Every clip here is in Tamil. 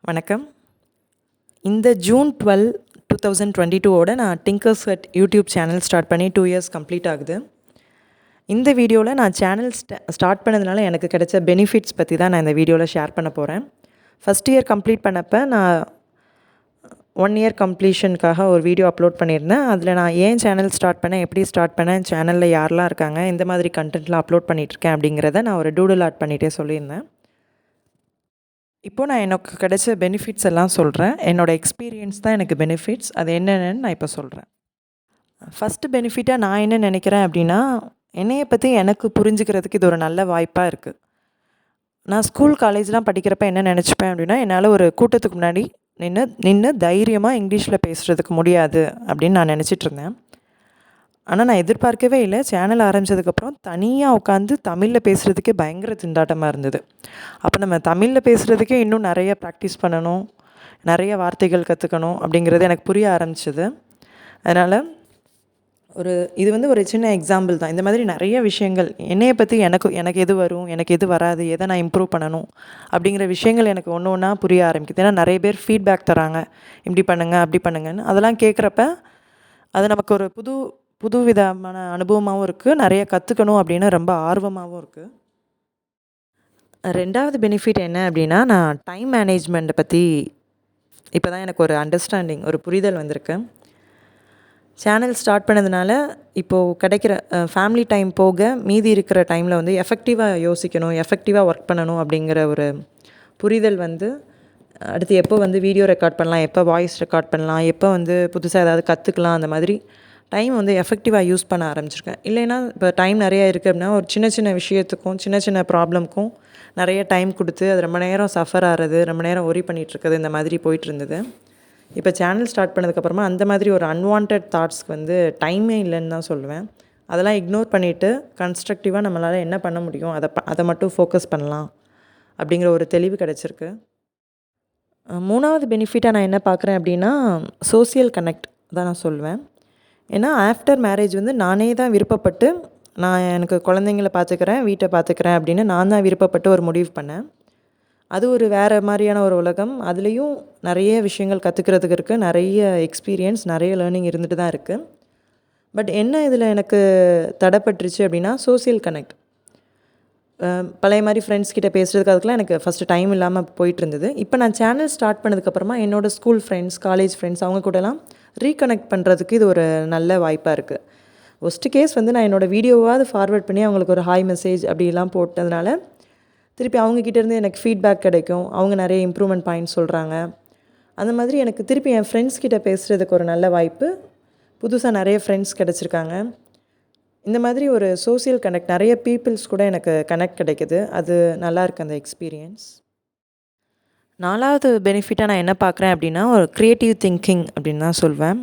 வணக்கம். இந்த ஜூன் 12, 2022ஓட நான் டிங்கர்ஸ் அட் யூடியூப் சேனல் ஸ்டார்ட் பண்ணி 2 இயர்ஸ் கம்ப்ளீட் ஆகுது. இந்த வீடியோவில் நான் சேனல் ஸ்டார்ட் பண்ணதுனால எனக்கு கிடைச்ச பெனிஃபிட்ஸ் பற்றி தான் நான் இந்த வீடியோவில் ஷேர் பண்ண போகிறேன். ஃபஸ்ட் இயர் கம்ப்ளீட் பண்ணப்போ நான் 1 இயர் கம்ப்ளீஷனுக்காக ஒரு வீடியோ அப்லோட் பண்ணியிருந்தேன். அதில் நான் ஏன் சேனல் ஸ்டார்ட் பண்ணேன், எப்படி ஸ்டார்ட் பண்ணேன், சேனலில் யாரெல்லாம் இருக்காங்க, இந்த மாதிரி கண்டென்ட்லாம் அப்லோட் பண்ணிகிட்ருக்கேன் அப்படிங்கிறத நான் ஒரு டூடுல் ஆட் பண்ணிகிட்டே சொல்லியிருந்தேன். இப்போது நான் எனக்கு கிடைச்ச பெனிஃபிட்ஸ் எல்லாம் சொல்கிறேன். என்னோடய எக்ஸ்பீரியன்ஸ் தான் எனக்கு பெனிஃபிட்ஸ். அது என்னென்னு நான் இப்போ சொல்கிறேன். ஃபஸ்ட்டு பெனிஃபிட்டாக நான் என்ன நினைக்கிறேன் அப்படின்னா, என்னையை பற்றி எனக்கு புரிஞ்சுக்கிறதுக்கு இது ஒரு நல்ல வாய்ப்பாக இருக்குது. நான் ஸ்கூல் காலேஜ்லாம் படிக்கிறப்ப என்ன நினச்சிப்பேன் அப்படின்னா, என்னால் ஒரு கூட்டத்துக்கு முன்னாடி நின்று தைரியமாக இங்கிலீஷில் பேசுகிறதுக்கு முடியாது அப்படின்னு நான் நினச்சிட்ருந்தேன். ஆனால் நான் எதிர்பார்க்கவே இல்லை. சேனல் ஆரம்பித்ததுக்கப்புறம் தனியாக உட்காந்து தமிழில் பேசுகிறதுக்கே பயங்கர திண்டாட்டமாக இருந்தது. அப்போ நம்ம தமிழில் பேசுகிறதுக்கே இன்னும் நிறைய ப்ராக்டிஸ் பண்ணணும், நிறைய வார்த்தைகள் கற்றுக்கணும் அப்படிங்கிறது எனக்கு புரிய ஆரம்பிச்சிது. அதனால் இது ஒரு சின்ன எக்ஸாம்பிள் தான். இந்த மாதிரி நிறைய விஷயங்கள் என்னையை பற்றி எனக்கு எது வரும், எனக்கு எது வராது, எதை நான் இம்ப்ரூவ் பண்ணணும் அப்படிங்கிற விஷயங்கள் எனக்கு ஒன்று ஒன்றா புரிய ஆரம்பிக்குது. ஏன்னா நிறைய பேர் ஃபீட்பேக் தராங்க, இப்படி பண்ணுங்கள் அப்படி பண்ணுங்கன்னு. அதெல்லாம் கேட்குறப்ப அது நமக்கு ஒரு புது விதமான அனுபவமாகவும் இருக்குது. நிறைய கற்றுக்கணும் அப்படின்னு ரொம்ப ஆர்வமாகவும் இருக்குது. 2வது பெனிஃபிட் என்ன அப்படின்னா, நான் டைம் மேனேஜ்மெண்ட்டை பற்றி இப்போ தான் எனக்கு ஒரு அண்டர்ஸ்டாண்டிங், ஒரு புரிதல் வந்திருக்கு. சேனல் ஸ்டார்ட் பண்ணதுனால இப்போது கிடைக்கிற ஃபேமிலி டைம் போக மீதி இருக்கிற டைமில் எஃபெக்டிவாக யோசிக்கணும், எஃபெக்டிவாக ஒர்க் பண்ணணும் அப்படிங்கிற ஒரு புரிதல் அடுத்து எப்போ வீடியோ ரெக்கார்ட் பண்ணலாம், எப்போ வாய்ஸ் ரெக்கார்ட் பண்ணலாம், எப்போ புதுசாக ஏதாவது கற்றுக்கலாம், அந்த மாதிரி டைம் எஃபெக்டிவாக யூஸ் பண்ண ஆரம்பிச்சிருக்கேன். இல்லைன்னா இப்போ டைம் நிறையா இருக்குது அப்படின்னா ஒரு சின்ன சின்ன விஷயத்துக்கும் சின்ன ப்ராப்ளம்க்கும் நிறைய டைம் கொடுத்து அது ரொம்ப நேரம் சஃபர் ஆகிறது, ரொம்ப நேரம் ஒரி பண்ணிகிட்ருக்குது, இந்த மாதிரி போயிட்டுருந்தது. இப்போ சேனல் ஸ்டார்ட் பண்ணதுக்கப்புறமா அந்த மாதிரி ஒரு அன்வான்ட் தாட்ஸ்க்கு டைமே இல்லைன்னு தான் சொல்லுவேன். அதெல்லாம் இக்னோர் பண்ணிவிட்டு கன்ஸ்ட்ரக்டிவாக நம்மளால் என்ன பண்ண முடியும் அதை மட்டும் ஃபோக்கஸ் பண்ணலாம் அப்படிங்கிற ஒரு தெளிவு கிடச்சிருக்கு. 3வது பெனிஃபிட்டாக நான் என்ன பார்க்குறேன் அப்படின்னா, சோசியல் கனெக்ட் தான் நான் சொல்லுவேன். ஏன்னா ஆஃப்டர் மேரேஜ் நானே தான் விருப்பப்பட்டு, நான் எனக்கு குழந்தைங்கள பார்த்துக்கிறேன், வீட்டை பார்த்துக்கிறேன் அப்படின்னு நான் தான் விருப்பப்பட்டு ஒரு முடிவு பண்ணேன். அது ஒரு வேறு மாதிரியான ஒரு உலகம். அதுலேயும் நிறைய விஷயங்கள் கற்றுக்கிறதுக்கு இருக்குது, நிறைய எக்ஸ்பீரியன்ஸ், நிறைய லேர்னிங் இருந்துட்டு தான் இருக்குது. பட் என்ன இதில் எனக்கு தடைப்பட்டுருச்சு அப்படின்னா, சோசியல் கனெக்ட். பழைய மாதிரி ஃப்ரெண்ட்ஸ் கிட்ட பேசுகிறதுக்கு அதுக்கெலாம் எனக்கு ஃபஸ்ட்டு டைம் இல்லாமல் போயிட்டுருந்தது. இப்போ நான் சேனல் ஸ்டார்ட் பண்ணதுக்கப்புறமா என்னோடய ஸ்கூல் ஃப்ரெண்ட்ஸ், காலேஜ் ஃப்ரெண்ட்ஸ் அவங்க கூடலாம் ரீகனெக்ட் பண்ணுறதுக்கு இது ஒரு நல்ல வாய்ப்பாக இருக்குது. ஒஸ்ட்டு கேஸ் நான் என்னோடய வீடியோவாவது ஃபார்வர்ட் பண்ணி அவங்களுக்கு ஒரு ஹாய் மெசேஜ் அப்படிலாம் போட்டதுனால திருப்பி அவங்கக்கிட்டேருந்து எனக்கு ஃபீட்பேக் கிடைக்கும். அவங்க நிறைய இம்ப்ரூவ்மெண்ட் பாயிண்ட்ஸ் சொல்கிறாங்க. அந்த மாதிரி எனக்கு திருப்பி என் ஃப்ரெண்ட்ஸ் கிட்ட பேசுகிறதுக்கு ஒரு நல்ல வாய்ப்பு, புதுசாக நிறைய ஃப்ரெண்ட்ஸ் கிடச்சிருக்காங்க. இந்த மாதிரி ஒரு சோசியல் கனெக்ட், நிறைய பீப்புள்ஸ் கூட எனக்கு கனெக்ட் கிடைக்குது. அது நல்லாயிருக்கு அந்த எக்ஸ்பீரியன்ஸ். 4வது பெனிஃபிட்டாக நான் என்ன பார்க்குறேன் அப்படின்னா, ஒரு க்ரியேட்டிவ் திங்கிங் அப்படின்னு தான் சொல்வேன்.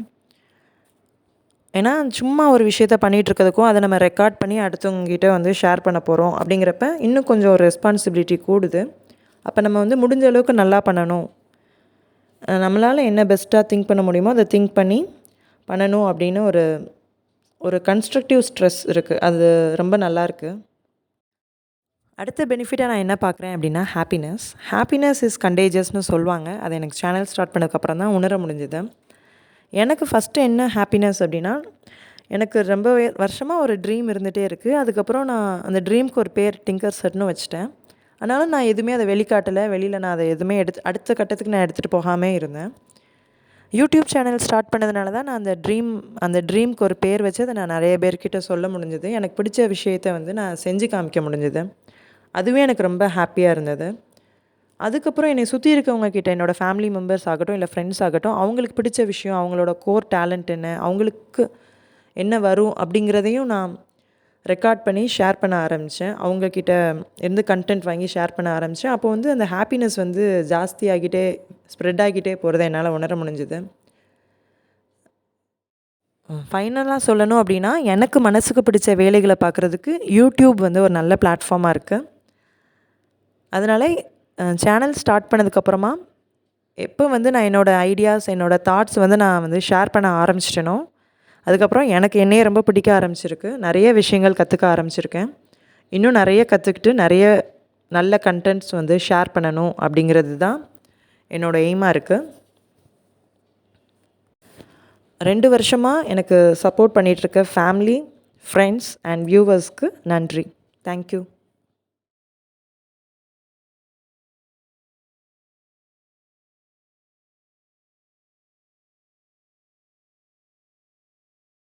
ஏன்னா சும்மா ஒரு விஷயத்த பண்ணிகிட்ருக்கிறதுக்கும் அதை நம்ம ரெக்கார்ட் பண்ணி அடுத்தவங்ககிட்ட ஷேர் பண்ண போகிறோம் அப்படிங்கிறப்ப இன்னும் கொஞ்சம் ஒரு ரெஸ்பான்சிபிலிட்டி கூடுது. அப்போ நம்ம முடிஞ்ச அளவுக்கு நல்லா பண்ணணும், நம்மளால் என்ன பெஸ்ட்டாக திங்க் பண்ண முடியுமோ அதை திங்க் பண்ணி பண்ணணும் அப்படின்னு ஒரு கன்ஸ்ட்ரக்டிவ் ஸ்ட்ரெஸ் இருக்குது. அது ரொம்ப நல்லாயிருக்கு. அடுத்த பெனிஃபிட்டாக நான் என்ன பார்க்குறேன் அப்படின்னா, ஹாப்பினஸ் இஸ் கண்டேஜியஸ்னு சொல்லுவாங்க. அதை எனக்கு சேனல் ஸ்டார்ட் பண்ணதுக்கப்புறம் தான் உணர முடிஞ்சுது. எனக்கு ஃபஸ்ட்டு என்ன ஹாப்பினஸ் அப்படின்னா, எனக்கு ரொம்ப வருஷமாக ஒரு ட்ரீம் இருந்துகிட்டே இருக்குது. அதுக்கப்புறம் நான் அந்த ட்ரீம்க்கு ஒரு பேர் டிங்கர்ஸ் அட்னு வச்சுட்டேன். அதனால் நான் எதுவுமே அதை வெளிக்காட்டலை, வெளியில் நான் அதை எதுவுமே அடுத்த கட்டத்துக்கு நான் எடுத்துகிட்டு போகாமே இருந்தேன். யூடியூப் சேனல் ஸ்டார்ட் பண்ணதுனால தான் நான் அந்த ட்ரீம்க்கு ஒரு பேர் வச்சு அதை நான் நிறைய பேர்கிட்ட சொல்ல முடிஞ்சுது. எனக்கு பிடிச்ச விஷயத்தை நான் செஞ்சு காமிக்க முடிஞ்சுது. அதுவே எனக்கு ரொம்ப ஹாப்பியாக இருந்தது. அதுக்கப்புறம் என்னை சுற்றி இருக்கவங்கக்கிட்ட, என்னோடய ஃபேமிலி மெம்பர்ஸ் ஆகட்டும், இல்லை ஃப்ரெண்ட்ஸ் ஆகட்டும், அவங்களுக்கு பிடிச்ச விஷயம், அவங்களோட கோர் டேலண்ட் என்ன, அவங்களுக்கு என்ன வரும் அப்படிங்கிறதையும் நான் ரெக்கார்ட் பண்ணி ஷேர் பண்ண ஆரம்பித்தேன். அவங்கக்கிட்ட இருந்து கண்டென்ட் வாங்கி ஷேர் பண்ண ஆரம்பித்தேன். அப்போ அந்த ஹாப்பினஸ் ஜாஸ்தியாகிட்டே ஸ்ப்ரெட் ஆகிட்டே போகிறத என்னால் உணர முடிஞ்சுது. ஃபைனலாக சொல்லணும் அப்படின்னா, எனக்கு மனசுக்கு பிடிச்ச வேலைகளை பார்க்குறதுக்கு யூடியூப் ஒரு நல்ல பிளாட்ஃபார்மாக இருக்குது. அதனால் சேனல் ஸ்டார்ட் பண்ணதுக்கப்புறமா எப்போ நான் என்னோடய ஐடியாஸ், என்னோடய தாட்ஸ் நான் ஷேர் பண்ண ஆரம்பிச்சிட்டேனோ, அதுக்கப்புறம் எனக்கு என்னையே ரொம்ப பிடிக்க ஆரம்பிச்சிருக்கு. நிறைய விஷயங்கள் கற்றுக்க ஆரம்பிச்சிருக்கேன். இன்னும் நிறைய கற்றுக்கிட்டு நிறைய நல்ல கண்டென்ட்ஸ் ஷேர் பண்ணணும் அப்படிங்கிறது தான் என்னோடய எய்மாக இருக்குது. 2 வருஷமாக எனக்கு சப்போர்ட் பண்ணிகிட்ருக்க ஃபேமிலி, ஃப்ரெண்ட்ஸ் அண்ட் வியூவர்ஸ்க்கு நன்றி. தேங்க்யூ.